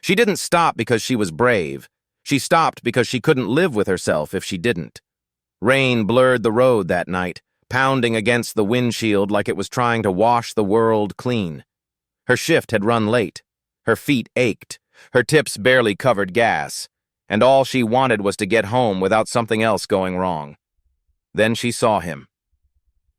She didn't stop because she was brave. She stopped because she couldn't live with herself if she didn't. Rain blurred the road that night, pounding against the windshield like it was trying to wash the world clean. Her shift had run late. Her feet ached. Her tips barely covered gas. And all she wanted was to get home without something else going wrong. Then she saw him.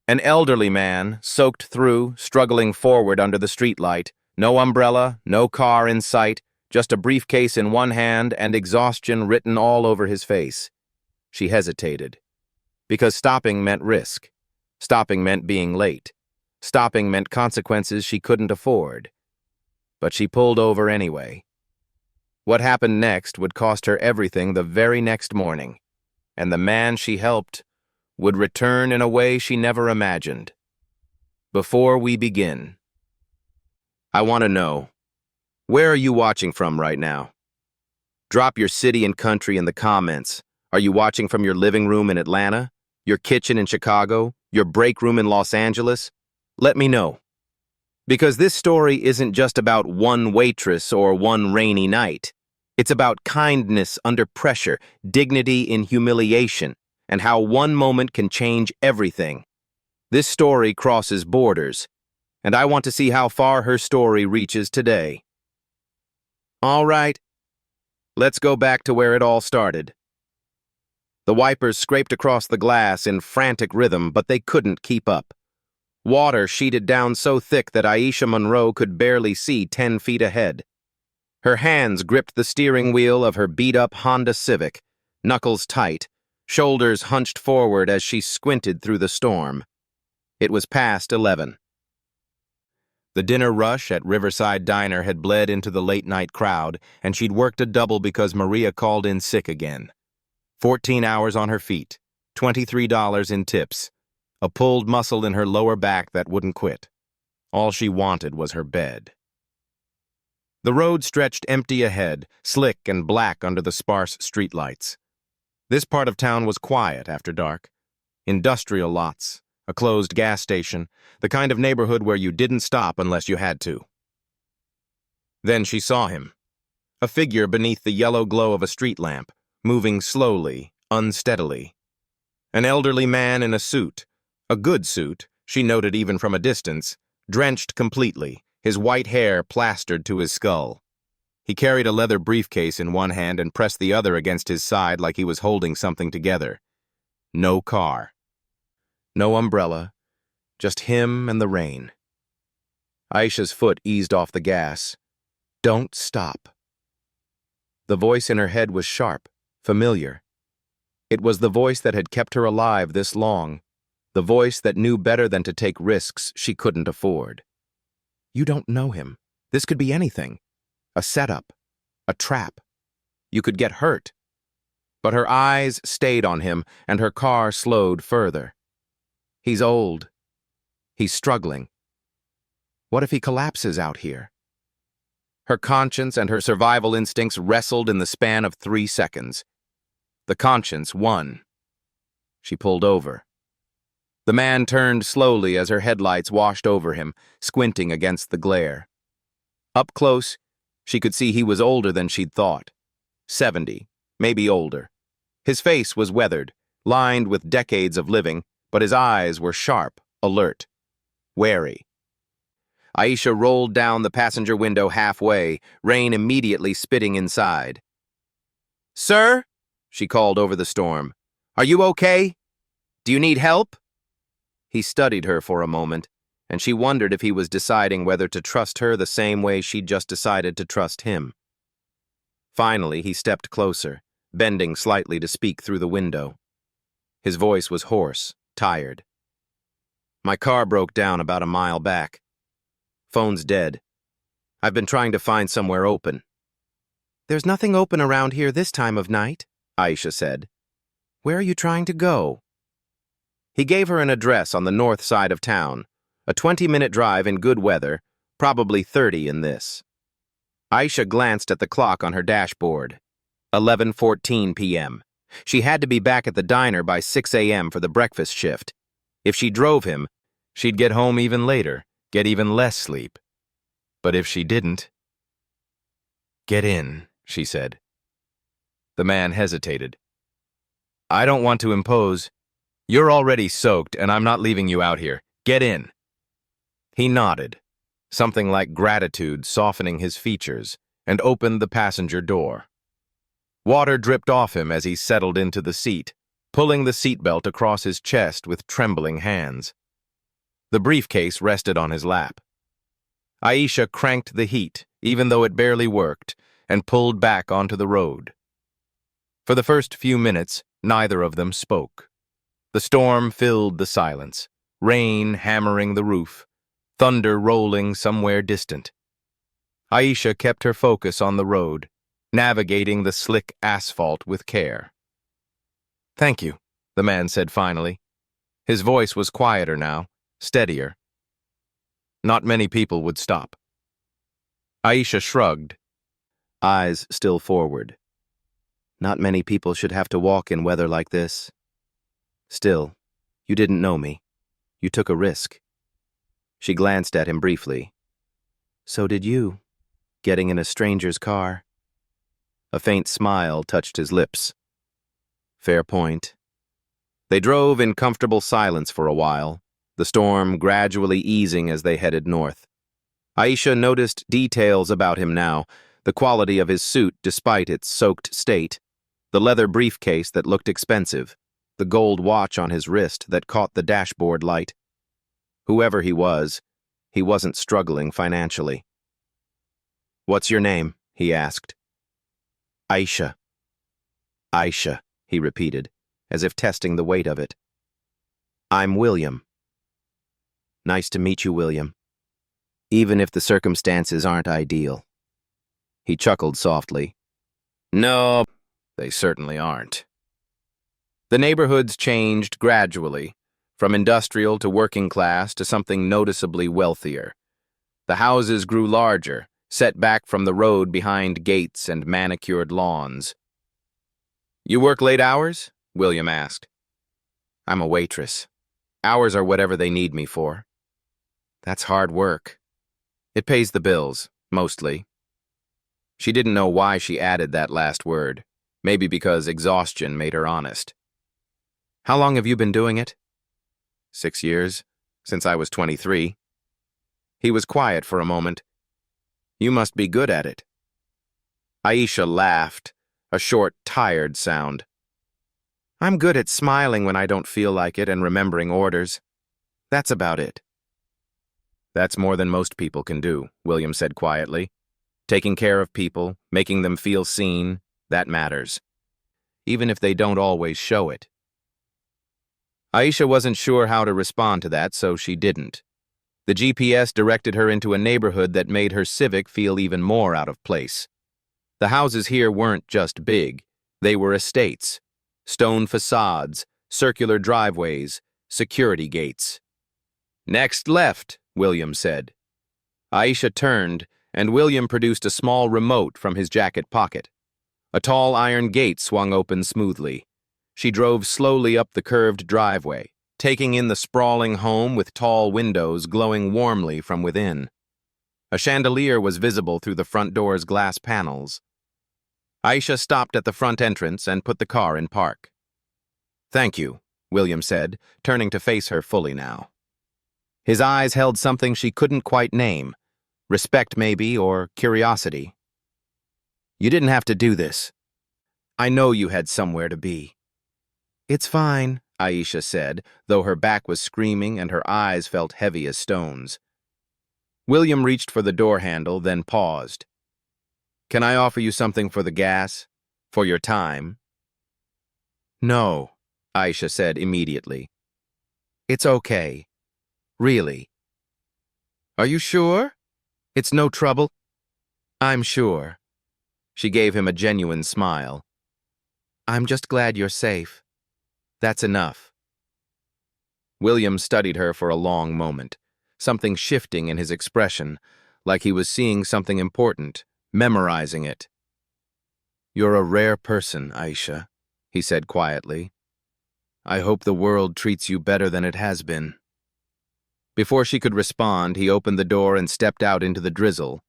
An elderly man, soaked through, struggling forward under the streetlight. No umbrella, no car in sight, just a briefcase in one hand and exhaustion written all over his face. She hesitated. Because stopping meant risk. Stopping meant being late. Stopping meant consequences she couldn't afford. But she pulled over anyway. What happened next would cost her everything the very next morning, and the man she helped would return in a way she never imagined. Before we begin, I want to know, where are you watching from right now? Drop your city and country in the comments. Are you watching from your living room in Atlanta, your kitchen in Chicago, your break room in Los Angeles? Let me know. Because this story isn't just about one waitress or one rainy night. It's about kindness under pressure, dignity in humiliation, and how one moment can change everything. This story crosses borders, and I want to see how far her story reaches today. All right, let's go back to where it all started. The wipers scraped across the glass in frantic rhythm, but they couldn't keep up. Water sheeted down so thick that Aisha Monroe could barely see 10 feet ahead. Her hands gripped the steering wheel of her beat-up Honda Civic, knuckles tight, shoulders hunched forward as she squinted through the storm. It was past 11. The dinner rush at Riverside Diner had bled into the late-night crowd, and she'd worked a double because Maria called in sick again. 14 hours on her feet, $23 in tips, a pulled muscle in her lower back that wouldn't quit. All she wanted was her bed. The road stretched empty ahead, slick and black under the sparse streetlights. This part of town was quiet after dark. Industrial lots, a closed gas station, the kind of neighborhood where you didn't stop unless you had to. Then she saw him, a figure beneath the yellow glow of a street lamp, moving slowly, unsteadily. An elderly man in a suit, a good suit, she noted even from a distance, drenched completely, his white hair plastered to his skull. He carried a leather briefcase in one hand and pressed the other against his side like he was holding something together. No car. No umbrella. Just him and the rain. Aisha's foot eased off the gas. Don't stop. The voice in her head was sharp, familiar. It was the voice that had kept her alive this long, the voice that knew better than to take risks she couldn't afford. You don't know him. This could be anything. A setup. A trap. You could get hurt. But her eyes stayed on him, and her car slowed further. He's old. He's struggling. What if he collapses out here? Her conscience and her survival instincts wrestled in the span of 3 seconds. The conscience won. She pulled over. The man turned slowly as her headlights washed over him, squinting against the glare. Up close, she could see he was older than she'd thought. 70, maybe older. His face was weathered, lined with decades of living, but his eyes were sharp, alert, wary. Aisha rolled down the passenger window halfway, rain immediately spitting inside. "Sir?" she called over the storm. "Are you okay? Do you need help?" He studied her for a moment, and she wondered if he was deciding whether to trust her the same way she'd just decided to trust him. Finally, he stepped closer, bending slightly to speak through the window. His voice was hoarse, tired. "My car broke down about a mile back. Phone's dead. I've been trying to find somewhere open." "There's nothing open around here this time of night," Aisha said. "Where are you trying to go?" He gave her an address on the north side of town, a 20-minute drive in good weather, probably 30 in this. Aisha glanced at the clock on her dashboard. 11:14 p.m. She had to be back at the diner by 6 a.m. for the breakfast shift. If she drove him, she'd get home even later, get even less sleep. But if she didn't... Get in, she said. The man hesitated. I don't want to impose. You're already soaked, and I'm not leaving you out here. Get in. He nodded, something like gratitude softening his features, and opened the passenger door. Water dripped off him as he settled into the seat, pulling the seatbelt across his chest with trembling hands. The briefcase rested on his lap. Aisha cranked the heat, even though it barely worked, and pulled back onto the road. For the first few minutes, neither of them spoke. The storm filled the silence, rain hammering the roof, thunder rolling somewhere distant. Aisha kept her focus on the road, navigating the slick asphalt with care. Thank you, the man said finally. His voice was quieter now, steadier. Not many people would stop. Aisha shrugged, eyes still forward. Not many people should have to walk in weather like this. Still, you didn't know me. You took a risk. She glanced at him briefly. So did you, getting in a stranger's car. A faint smile touched his lips. Fair point. They drove in comfortable silence for a while, the storm gradually easing as they headed north. Aisha noticed details about him now, the quality of his suit despite its soaked state, the leather briefcase that looked expensive, the gold watch on his wrist that caught the dashboard light. Whoever he wasn't struggling financially. What's your name? He asked. Aisha. Aisha, he repeated, as if testing the weight of it. I'm William. Nice to meet you, William. Even if the circumstances aren't ideal. He chuckled softly. No, they certainly aren't. The neighborhoods changed gradually, from industrial to working class to something noticeably wealthier. The houses grew larger, set back from the road behind gates and manicured lawns. You work late hours? William asked. I'm a waitress. Hours are whatever they need me for. That's hard work. It pays the bills, mostly. She didn't know why she added that last word, maybe because exhaustion made her honest. How long have you been doing it? 6 years, since I was 23. He was quiet for a moment. You must be good at it. Aisha laughed, a short, tired sound. I'm good at smiling when I don't feel like it and remembering orders. That's about it. That's more than most people can do, William said quietly. Taking care of people, making them feel seen, that matters. Even if they don't always show it. Aisha wasn't sure how to respond to that, so she didn't. The GPS directed her into a neighborhood that made her Civic feel even more out of place. The houses here weren't just big. They were estates. Stone facades, circular driveways, security gates. Next left, William said. Aisha turned, and William produced a small remote from his jacket pocket. A tall iron gate swung open smoothly. She drove slowly up the curved driveway, taking in the sprawling home with tall windows glowing warmly from within. A chandelier was visible through the front door's glass panels. Aisha stopped at the front entrance and put the car in park. Thank you, William said, turning to face her fully now. His eyes held something she couldn't quite name. Respect, maybe, or curiosity. You didn't have to do this. I know you had somewhere to be. It's fine, Aisha said, though her back was screaming and her eyes felt heavy as stones. William reached for the door handle, then paused. Can I offer you something for the gas? For your time? No, Aisha said immediately. It's okay. Really. Are you sure? It's no trouble? I'm sure. She gave him a genuine smile. I'm just glad you're safe. That's enough. William studied her for a long moment, something shifting in his expression, like he was seeing something important, memorizing it. You're a rare person, Aisha, he said quietly. I hope the world treats you better than it has been. Before she could respond, he opened the door and stepped out into the drizzle,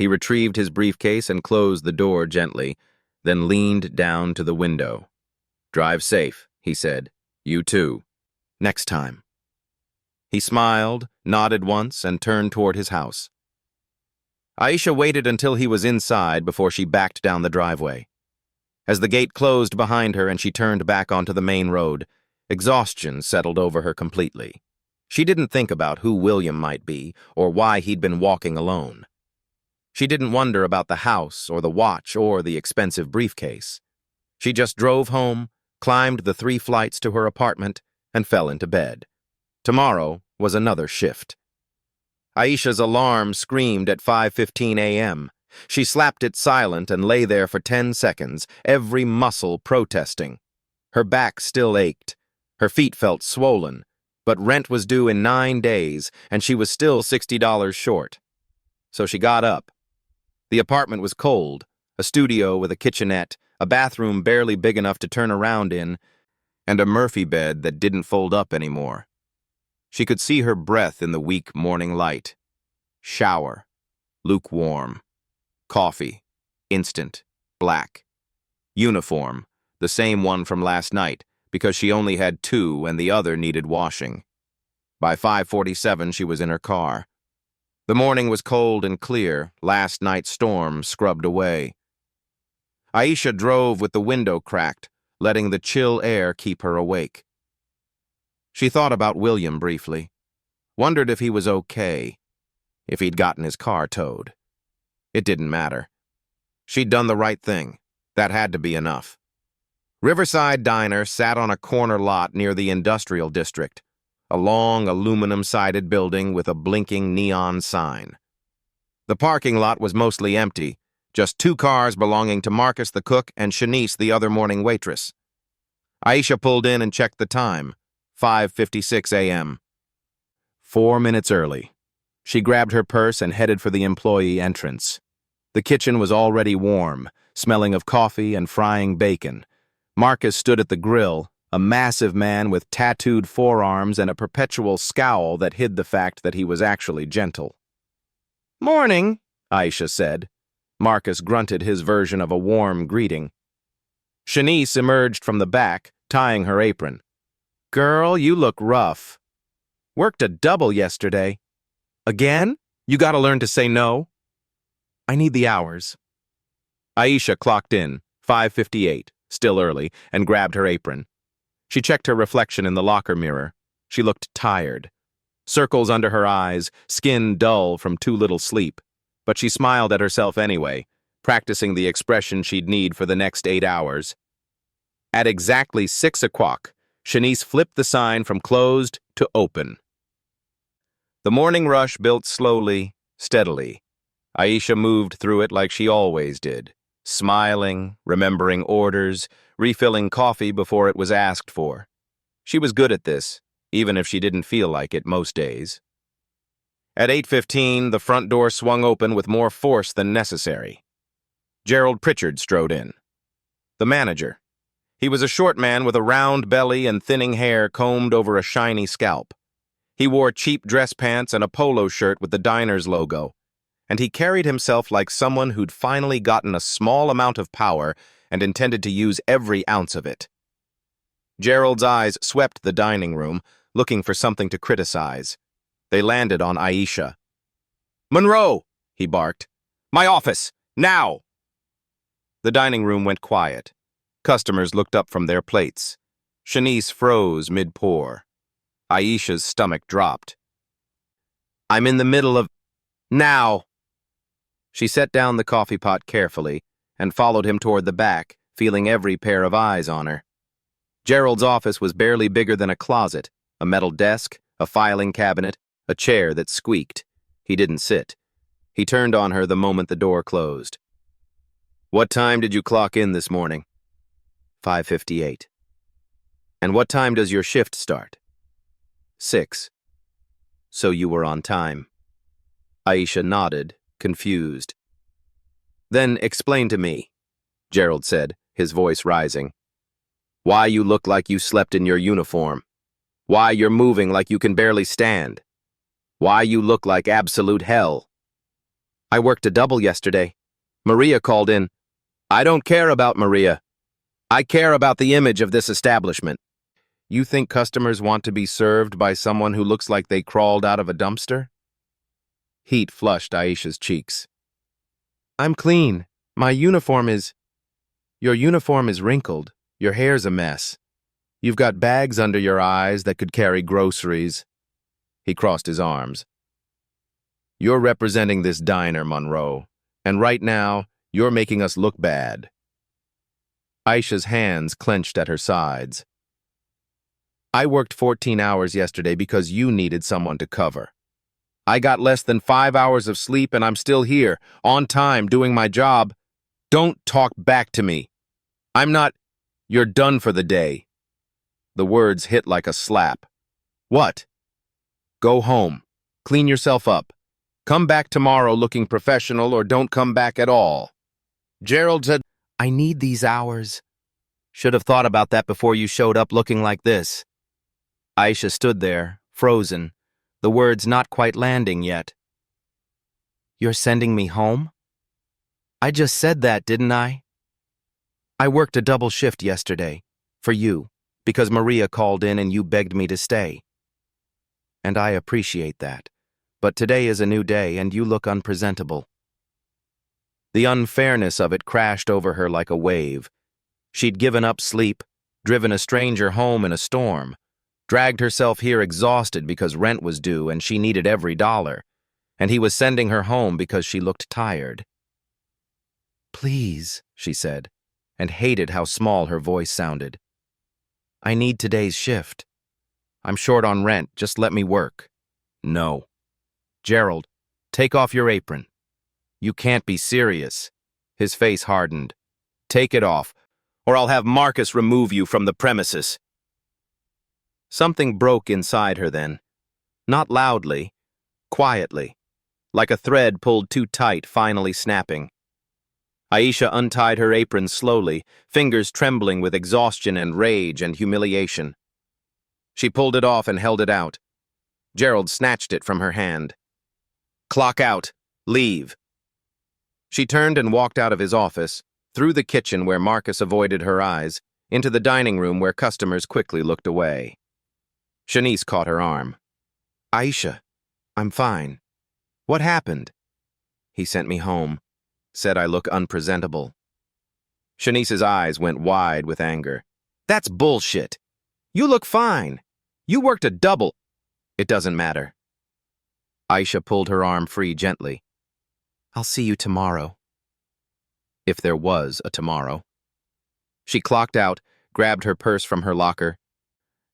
He retrieved his briefcase and closed the door gently, then leaned down to the window. "Drive safe," he said. "You too. Next time." He smiled, nodded once, and turned toward his house. Aisha waited until he was inside before she backed down the driveway. As the gate closed behind her and she turned back onto the main road, exhaustion settled over her completely. She didn't think about who William might be or why he'd been walking alone. She didn't wonder about the house or the watch or the expensive briefcase. She just drove home, climbed the 3 flights to her apartment, and fell into bed. Tomorrow was another shift. Aisha's alarm screamed at 5:15 a.m. She slapped it silent and lay there for 10 seconds, every muscle protesting. Her back still ached. Her feet felt swollen, but rent was due in 9 days, and she was still $60 short. So she got up. The apartment was cold, a studio with a kitchenette, a bathroom barely big enough to turn around in, and a Murphy bed that didn't fold up anymore. She could see her breath in the weak morning light. Shower. Lukewarm. Coffee. Instant. Black. Uniform. The same one from last night, because she only had 2 and the other needed washing. By 5:47, she was in her car. The morning was cold and clear, last night's storm scrubbed away. Aisha drove with the window cracked, letting the chill air keep her awake. She thought about William briefly, wondered if he was okay, if he'd gotten his car towed. It didn't matter. She'd done the right thing. That had to be enough. Riverside Diner sat on a corner lot near the industrial district, a long aluminum-sided building with a blinking neon sign. The parking lot was mostly empty, just 2 cars belonging to Marcus the cook and Shanice the other morning waitress. Aisha pulled in and checked the time, 5:56 a.m. 4 minutes early. She grabbed her purse and headed for the employee entrance. The kitchen was already warm, smelling of coffee and frying bacon. Marcus stood at the grill, a massive man with tattooed forearms and a perpetual scowl that hid the fact that he was actually gentle. "Morning," Aisha said. Marcus grunted his version of a warm greeting. Shanice emerged from the back, tying her apron. "Girl, you look rough. Worked a double yesterday. Again? You gotta learn to say no." "I need the hours." Aisha clocked in, 5:58, still early, and grabbed her apron. She checked her reflection in the locker mirror. She looked tired. Circles under her eyes, skin dull from too little sleep. But she smiled at herself anyway, practicing the expression she'd need for the next 8 hours. At exactly 6 o'clock, Shanice flipped the sign from closed to open. The morning rush built slowly, steadily. Aisha moved through it like she always did, smiling, remembering orders, refilling coffee before it was asked for. She was good at this, even if she didn't feel like it most days. At 8:15, the front door swung open with more force than necessary. Gerald Pritchard strode in. The manager. He was a short man with a round belly and thinning hair combed over a shiny scalp. He wore cheap dress pants and a polo shirt with the diner's logo, and he carried himself like someone who'd finally gotten a small amount of power and intended to use every ounce of it. Gerald's eyes swept the dining room, looking for something to criticize. They landed on Aisha. "Monroe!" he barked. "My office! Now!" The dining room went quiet. Customers looked up from their plates. Shanice froze mid-pour. Aisha's stomach dropped. "I'm in the middle of... Now!" She set down the coffee pot carefully and followed him toward the back, feeling every pair of eyes on her. Gerald's office was barely bigger than a closet, a metal desk, a filing cabinet, a chair that squeaked. He didn't sit. He turned on her the moment the door closed. "What time did you clock in this morning?" 5:58. "And what time does your shift start?" 6. "So you were on time." Aisha nodded, confused. "Then explain to me," Gerald said, his voice rising. "Why you look like you slept in your uniform. Why you're moving like you can barely stand. Why you look like absolute hell." I worked a double yesterday. Maria called in. I don't care about Maria. I care about the image of this establishment. You think customers want to be served by someone who looks like they crawled out of a dumpster? Heat flushed Aisha's cheeks. I'm clean. My uniform is... Your uniform is wrinkled. Your hair's a mess. You've got bags under your eyes that could carry groceries. He crossed his arms. You're representing this diner, Monroe, and right now, you're making us look bad. Aisha's hands clenched at her sides. I worked 14 hours yesterday because you needed someone to cover. I got less than 5 hours of sleep and I'm still here, on time, doing my job. Don't talk back to me. I'm not... You're done for the day. The words hit like a slap. What? Go home. Clean yourself up. Come back tomorrow looking professional or don't come back at all. Gerald said, I need these hours. Should have thought about that before you showed up looking like this. Aisha stood there, frozen, the words not quite landing yet. You're sending me home? I just said that, didn't I? I worked a double shift yesterday, for you, because Maria called in and you begged me to stay. And I appreciate that, but today is a new day and you look unpresentable. The unfairness of it crashed over her like a wave. She'd given up sleep, driven a stranger home in a storm, dragged herself here exhausted because rent was due and she needed every dollar, and he was sending her home because she looked tired. Please, she said, and hated how small her voice sounded. I need today's shift. I'm short on rent, just let me work. No. Gerald, take off your apron. You can't be serious. His face hardened. Take it off, or I'll have Marcus remove you from the premises. Something broke inside her then. Not loudly, quietly, like a thread pulled too tight finally snapping. Aisha untied her apron slowly, fingers trembling with exhaustion and rage and humiliation. She pulled it off and held it out. Gerald snatched it from her hand. Clock out. Leave. She turned and walked out of his office, through the kitchen where Marcus avoided her eyes, into the dining room where customers quickly looked away. Shanice caught her arm. Aisha, I'm fine. What happened? He sent me home. Said I look unpresentable. Shanice's eyes went wide with anger. That's bullshit. You look fine. You worked a double. It doesn't matter. Aisha pulled her arm free gently. I'll see you tomorrow. If there was a tomorrow. She clocked out, grabbed her purse from her locker,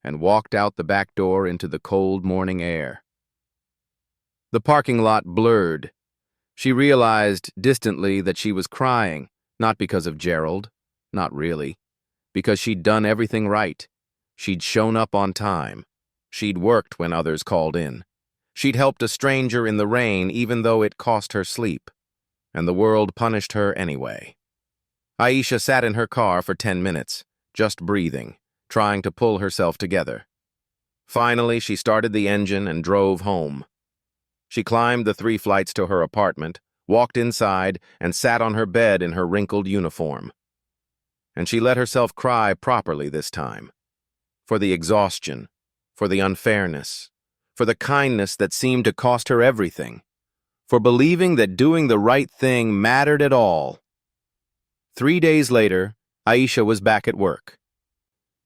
and walked out the back door into the cold morning air. The parking lot blurred. She realized distantly that she was crying, not because of Gerald, not really, because she'd done everything right. She'd shown up on time. She'd worked when others called in. She'd helped a stranger in the rain even though it cost her sleep. And the world punished her anyway. Aisha sat in her car for 10 minutes, just breathing, trying to pull herself together. Finally, she started the engine and drove home. She climbed the 3 flights to her apartment, walked inside, and sat on her bed in her wrinkled uniform. And she let herself cry properly this time. For the exhaustion, for the unfairness, for the kindness that seemed to cost her everything, for believing that doing the right thing mattered at all. 3 days later, Aisha was back at work.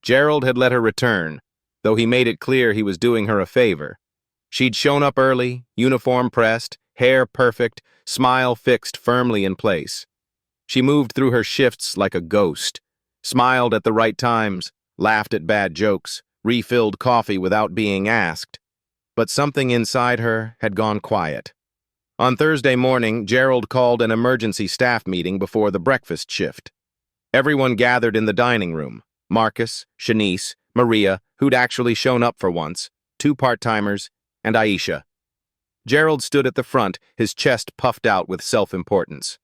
Gerald had let her return, though he made it clear he was doing her a favor. She'd shown up early, uniform pressed, hair perfect, smile fixed firmly in place. She moved through her shifts like a ghost, smiled at the right times, laughed at bad jokes, refilled coffee without being asked. But something inside her had gone quiet. On Thursday morning, Gerald called an emergency staff meeting before the breakfast shift. Everyone gathered in the dining room. Marcus, Shanice, Maria, who'd actually shown up for once, 2 part-timers, and Aisha. Gerald stood at the front, his chest puffed out with self-importance.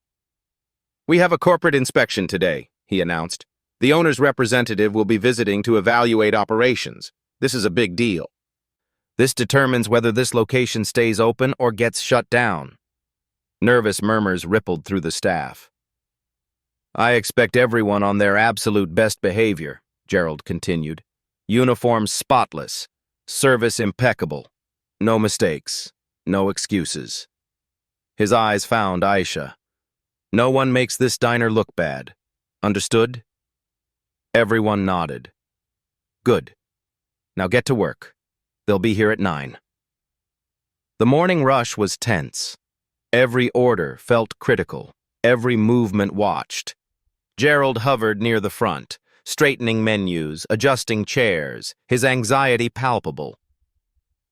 We have a corporate inspection today, he announced. The owner's representative will be visiting to evaluate operations. This is a big deal. This determines whether this location stays open or gets shut down. Nervous murmurs rippled through the staff. I expect everyone on their absolute best behavior, Gerald continued. Uniform spotless, service impeccable. No mistakes, no excuses. His eyes found Aisha. No one makes this diner look bad. Understood? Everyone nodded. Good. Now get to work. They'll be here at 9. The morning rush was tense. Every order felt critical. Every movement watched. Gerald hovered near the front, straightening menus, adjusting chairs, his anxiety palpable.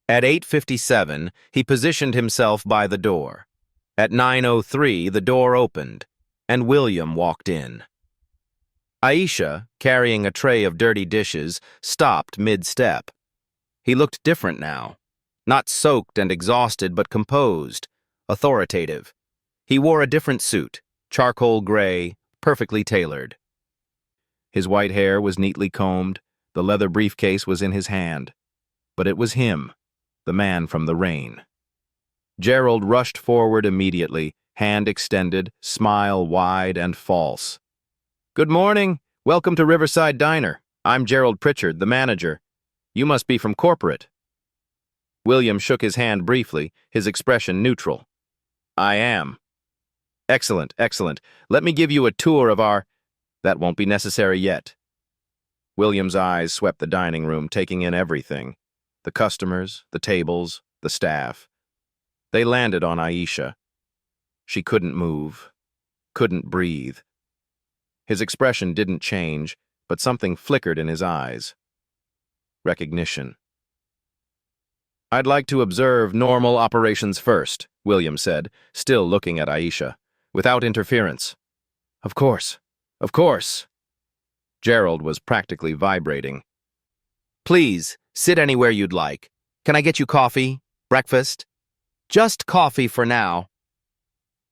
At 8:57, he positioned himself by the door. At 9:03, the door opened, and William walked in. Aisha, carrying a tray of dirty dishes, stopped mid-step. He looked different now. Not soaked and exhausted, but composed, authoritative. He wore a different suit, charcoal gray, perfectly tailored. His white hair was neatly combed, the leather briefcase was in his hand. But it was him, the man from the rain. Gerald rushed forward immediately, hand extended, smile wide and false. Good morning. Welcome to Riverside Diner. I'm Gerald Pritchard, the manager. You must be from corporate. William shook his hand briefly, his expression neutral. I am. Excellent, excellent. Let me give you a tour of our... That won't be necessary yet. William's eyes swept the dining room, taking in everything. The customers, the tables, the staff. They landed on Aisha. She couldn't move, couldn't breathe. His expression didn't change, but something flickered in his eyes. Recognition. I'd like to observe normal operations first, William said, still looking at Aisha, without interference. Of course, of course. Gerald was practically vibrating. Please, sit anywhere you'd like. Can I get you coffee? Breakfast? Just coffee for now.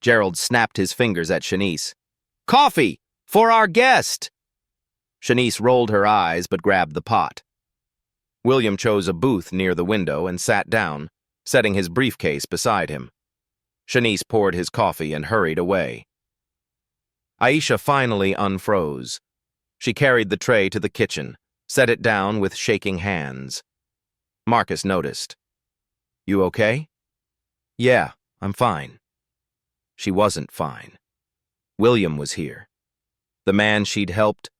Gerald snapped his fingers at Shanice. Coffee! For our guest! Shanice rolled her eyes but grabbed the pot. William chose a booth near the window and sat down, setting his briefcase beside him. Shanice poured his coffee and hurried away. Aisha finally unfroze. She carried the tray to the kitchen, set it down with shaking hands. Marcus noticed. You okay? Yeah, I'm fine. She wasn't fine. William was here. The man she'd helped,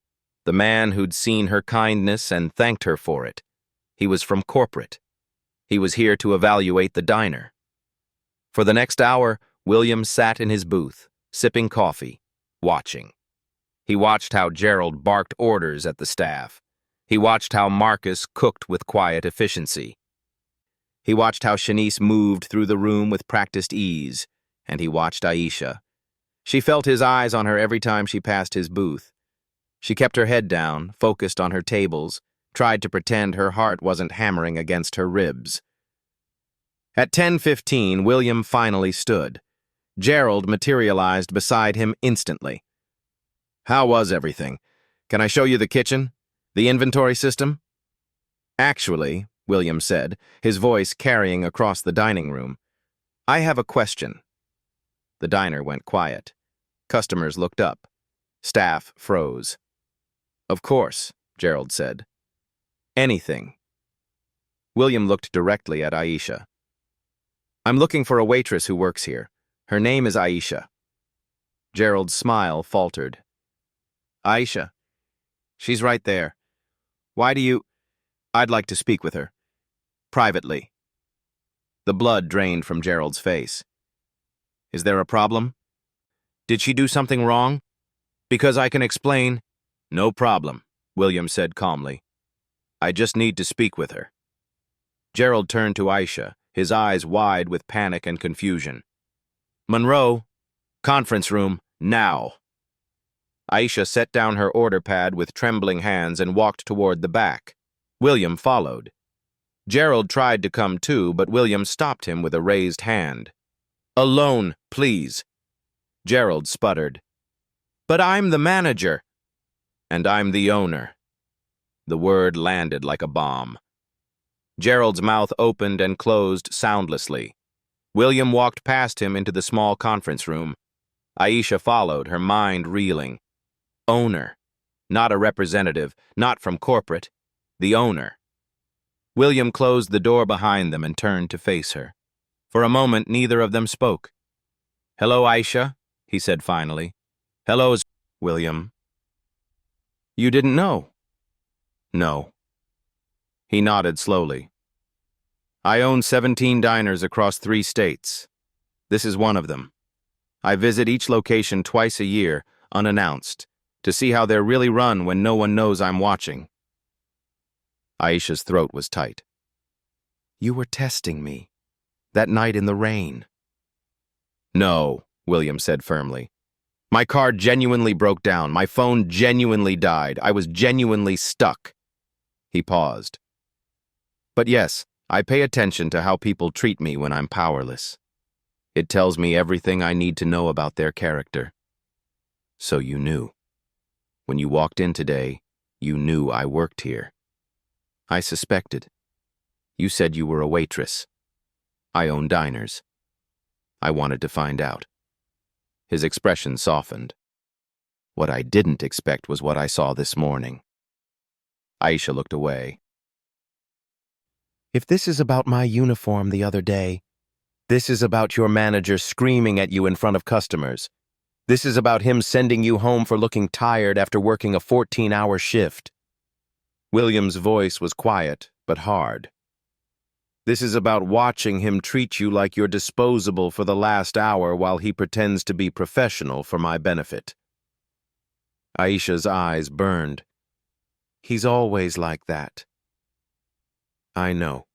the man who'd seen her kindness and thanked her for it. He was from corporate. He was here to evaluate the diner. For the next hour, William sat in his booth, sipping coffee, watching. He watched how Gerald barked orders at the staff. He watched how Marcus cooked with quiet efficiency. He watched how Shanice moved through the room with practiced ease, and he watched Aisha. She felt his eyes on her every time she passed his booth. She kept her head down, focused on her tables, tried to pretend her heart wasn't hammering against her ribs. At 10:15, William finally stood. Gerald materialized beside him instantly. How was everything? Can I show you the kitchen? The inventory system? Actually, William said, his voice carrying across the dining room, I have a question. The diner went quiet. Customers looked up. Staff froze. Of course, Gerald said. Anything. William looked directly at Aisha. I'm looking for a waitress who works here. Her name is Aisha. Gerald's smile faltered. Aisha. She's right there. Why do you... I'd like to speak with her. Privately. The blood drained from Gerald's face. Is there a problem? Did she do something wrong? Because I can explain. No problem, William said calmly. I just need to speak with her. Gerald turned to Aisha, his eyes wide with panic and confusion. Monroe, conference room, now. Aisha set down her order pad with trembling hands and walked toward the back. William followed. Gerald tried to come too, but William stopped him with a raised hand. Alone, please. Gerald sputtered. But I'm the manager. And I'm the owner. The word landed like a bomb. Gerald's mouth opened and closed soundlessly. William walked past him into the small conference room. Aisha followed, her mind reeling. Owner. Not a representative, not from corporate. The owner. William closed the door behind them and turned to face her. For a moment, neither of them spoke. "Hello, Aisha," he said finally. "Hello, William." "You didn't know?" "No." He nodded slowly. "I own 17 diners across 3 states. This is one of them. I visit each location twice a year, unannounced, to see how they're really run when no one knows I'm watching." Aisha's throat was tight. "You were testing me. That night in the rain." "No," William said firmly. "My car genuinely broke down. My phone genuinely died. I was genuinely stuck." He paused. "But yes, I pay attention to how people treat me when I'm powerless. It tells me everything I need to know about their character." "So you knew. When you walked in today, you knew I worked here." "I suspected. You said you were a waitress. I own diners. I wanted to find out." His expression softened. "What I didn't expect was what I saw this morning." Aisha looked away. "If this is about my uniform the other day, this is about your manager screaming at you in front of customers. This is about him sending you home for looking tired after working a 14-hour shift." William's voice was quiet, but hard. "This is about watching him treat you like you're disposable for the last hour while he pretends to be professional for my benefit." Aisha's eyes burned. "He's always like that." "I know.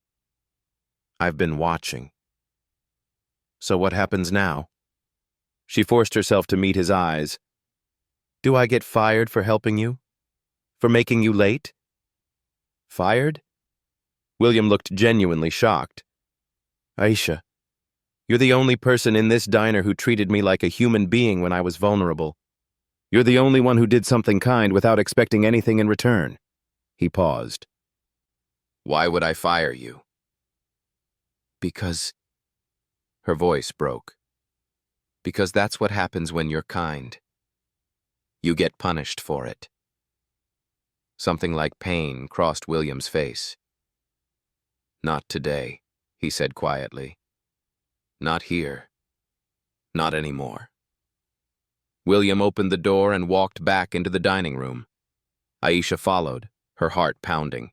I've been watching." "So what happens now?" She forced herself to meet his eyes. "Do I get fired for helping you? For making you late?" "Fired?" William looked genuinely shocked. "Aisha, you're the only person in this diner who treated me like a human being when I was vulnerable. You're the only one who did something kind without expecting anything in return." He paused. "Why would I fire you?" "Because..." Her voice broke. "Because that's what happens when you're kind. You get punished for it." Something like pain crossed William's face. "Not today," he said quietly. "Not here. Not anymore." William opened the door and walked back into the dining room. Aisha followed, her heart pounding.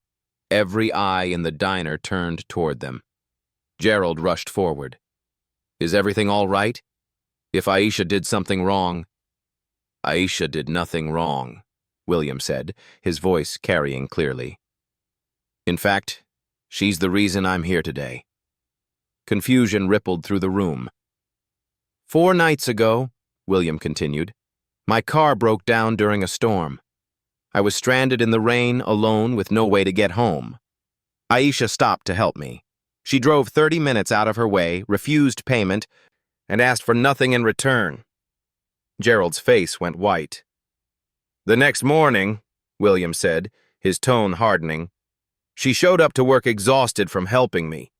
Every eye in the diner turned toward them. Gerald rushed forward. "Is everything all right? If Aisha did something wrong..." "Aisha did nothing wrong," William said, his voice carrying clearly. "In fact, she's the reason I'm here today." Confusion rippled through the room. "4 nights ago," William continued, "my car broke down during a storm. I was stranded in the rain, alone, with no way to get home. Aisha stopped to help me. She drove 30 minutes out of her way, refused payment, and asked for nothing in return." Gerald's face went white. "The next morning," William said, his tone hardening, "she showed up to work exhausted from helping me,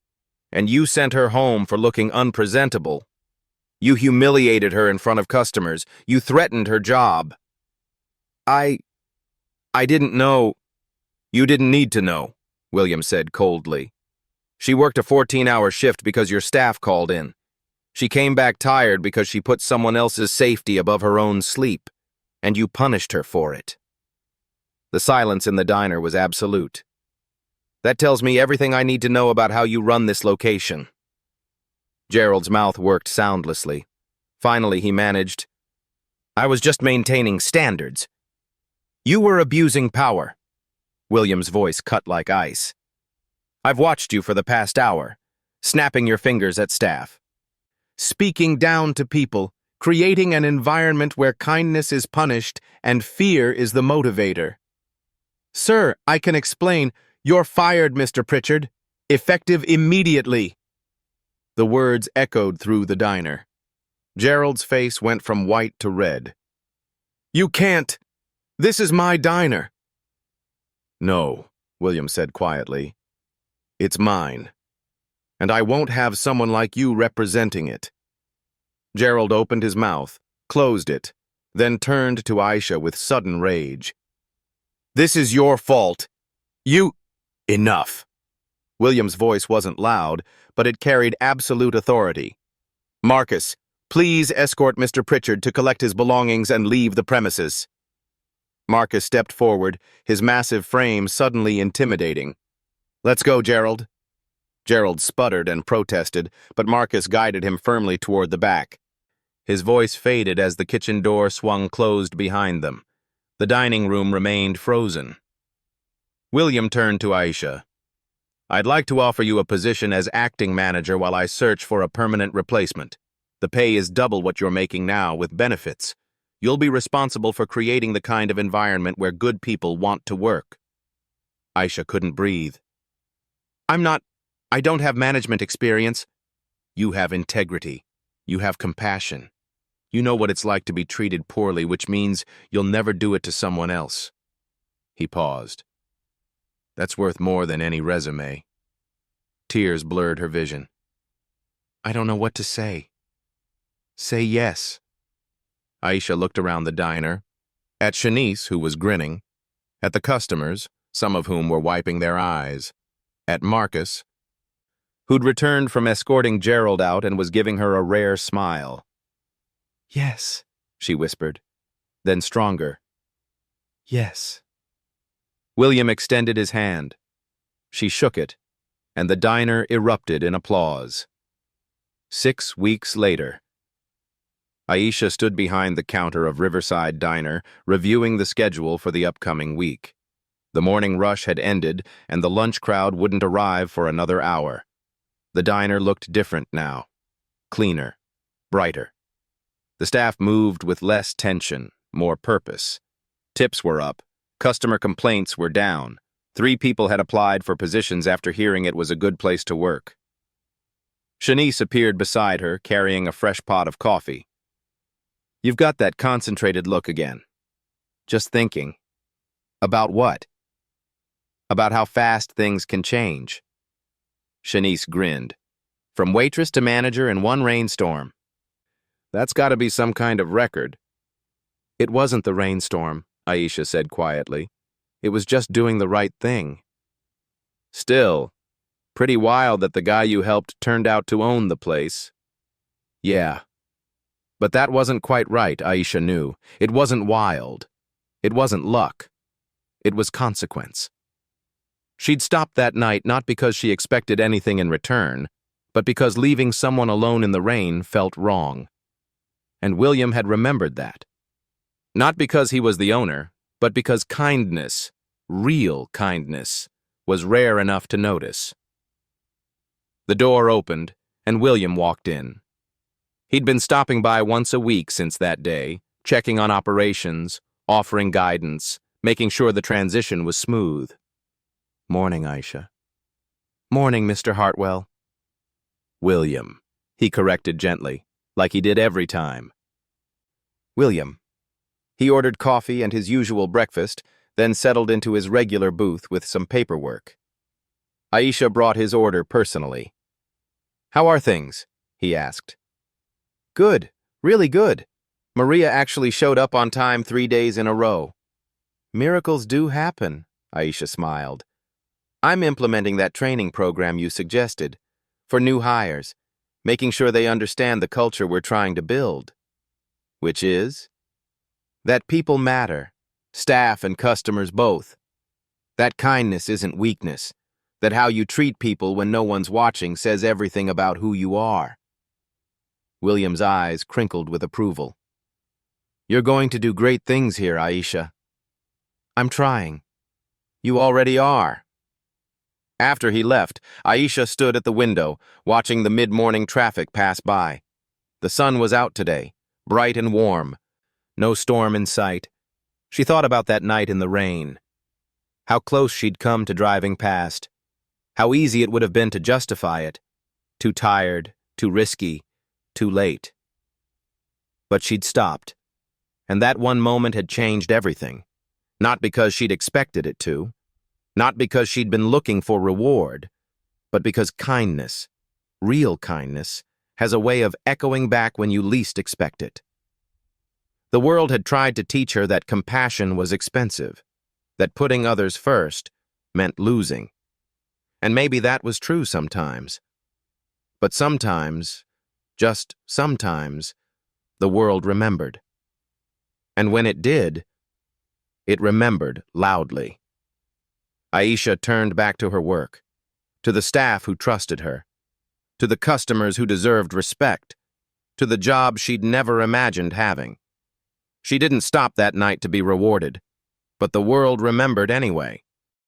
and you sent her home for looking unpresentable. You humiliated her in front of customers. You threatened her job." I didn't know." "You didn't need to know," William said coldly. "She worked a 14-hour shift because your staff called in. She came back tired because she put someone else's safety above her own sleep, and you punished her for it." The silence in the diner was absolute. "That tells me everything I need to know about how you run this location." Gerald's mouth worked soundlessly. Finally, he managed, "I was just maintaining standards." "You were abusing power." William's voice cut like ice. "I've watched you for the past hour, snapping your fingers at staff, speaking down to people, creating an environment where kindness is punished and fear is the motivator." "Sir, I can explain. You're fired, Mr. Pritchard. Effective immediately." The words echoed through the diner. Gerald's face went from white to red. "You can't. This is my diner." "No," William said quietly. "It's mine. and I won't have someone like you representing it. Gerald opened his mouth, closed it, then turned to Aisha with sudden rage. This is your fault. You... Enough. William's voice wasn't loud, but it carried absolute authority. Marcus, please escort Mr. Pritchard to collect his belongings and leave the premises. Marcus stepped forward, his massive frame suddenly intimidating. Let's go, Gerald. Gerald sputtered and protested, but Marcus guided him firmly toward the back. His voice faded as the kitchen door swung closed behind them. The dining room remained frozen. William turned to Aisha. I'd like to offer you a position as acting manager while I search for a permanent replacement. The pay is double what you're making now with benefits. You'll be responsible for creating the kind of environment where good people want to work. Aisha couldn't breathe. I don't have management experience. You have integrity. You have compassion. You know what it's like to be treated poorly, which means you'll never do it to someone else. He paused. That's worth more than any resume. Tears blurred her vision. I don't know what to say. Say yes. Aisha looked around the diner, at Shanice, who was grinning, at the customers, some of whom were wiping their eyes, at Marcus, who'd returned from escorting Gerald out and was giving her a rare smile. Yes, she whispered, then stronger. Yes. William extended his hand. She shook it, and the diner erupted in applause. 6 weeks later. Aisha stood behind the counter of Riverside Diner, reviewing the schedule for the upcoming week. The morning rush had ended, and the lunch crowd wouldn't arrive for another hour. The diner looked different now. Cleaner, brighter. The staff moved with less tension, more purpose. Tips were up. Customer complaints were down. 3 people had applied for positions after hearing it was a good place to work. Shanice appeared beside her, carrying a fresh pot of coffee. You've got that concentrated look again. Just thinking. About what? About how fast things can change. Shanice grinned. From waitress to manager in one rainstorm. That's got to be some kind of record. It wasn't the rainstorm, Aisha said quietly. It was just doing the right thing. Still, pretty wild that the guy you helped turned out to own the place. Yeah. But that wasn't quite right, Aisha knew. It wasn't wild. It wasn't luck. It was consequence. She'd stopped that night not because she expected anything in return, but because leaving someone alone in the rain felt wrong. And William had remembered that. Not because he was the owner, but because kindness, real kindness, was rare enough to notice. The door opened, and William walked in. He'd been stopping by once a week since that day, checking on operations, offering guidance, making sure the transition was smooth. Morning, Aisha. Morning, Mr. Hartwell. William, he corrected gently, like he did every time. William. He ordered coffee and his usual breakfast, then settled into his regular booth with some paperwork. Aisha brought his order personally. How are things? He asked. Good, really good. Maria actually showed up on time 3 days in a row. Miracles do happen, Aisha smiled. I'm implementing that training program you suggested, for new hires, making sure they understand the culture we're trying to build. Which is? That people matter, staff and customers both. That kindness isn't weakness, that how you treat people when no one's watching says everything about who you are. William's eyes crinkled with approval. You're going to do great things here, Aisha. I'm trying. You already are. After he left, Aisha stood at the window, watching the mid-morning traffic pass by. The sun was out today, bright and warm. No storm in sight. She thought about that night in the rain. How close she'd come to driving past. How easy it would have been to justify it. Too tired, too risky, too late. But she'd stopped. And that one moment had changed everything. Not because she'd expected it to. Not because she'd been looking for reward. But because kindness, Real kindness has a way of echoing back when you least expect it. The world had tried to teach her that compassion was expensive, that putting others first meant losing. And maybe that was true sometimes. But sometimes, just sometimes, the world remembered. And when it did, it remembered loudly. Aisha turned back to her work, to the staff who trusted her, to the customers who deserved respect, to the job she'd never imagined having. She didn't stop that night to be rewarded, but the world remembered anyway.